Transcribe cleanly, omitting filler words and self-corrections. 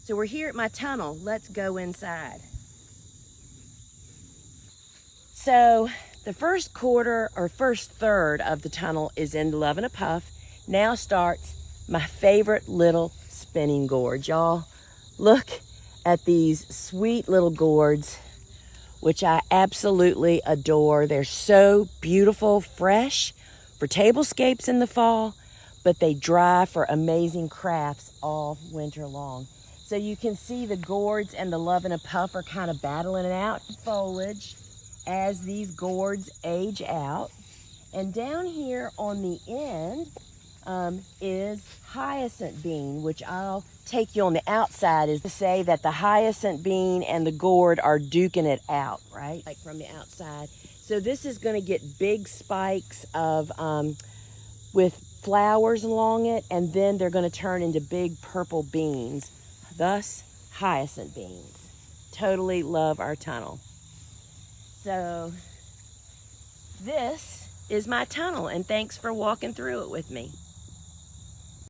So we're here at my tunnel. Let's go inside. So the first quarter or first third of the tunnel is in Love and a Puff. Now starts my favorite little spinning gourd. Y'all, look at these sweet little gourds, which I absolutely adore. They're so beautiful, fresh for tablescapes in the fall, but they dry for amazing crafts all winter long. So you can see the gourds and the Love and a Puff are kind of battling it out foliage as these gourds age out. And down here on the end is hyacinth bean, which I'll take you on the outside, is to say that the hyacinth bean and the gourd are duking it out, right? Like from the outside. So this is going to get big spikes of with flowers along it, and then they're going to turn into big purple beans, thus hyacinth beans. Totally love our tunnel. So this is my tunnel, and thanks for walking through it with me.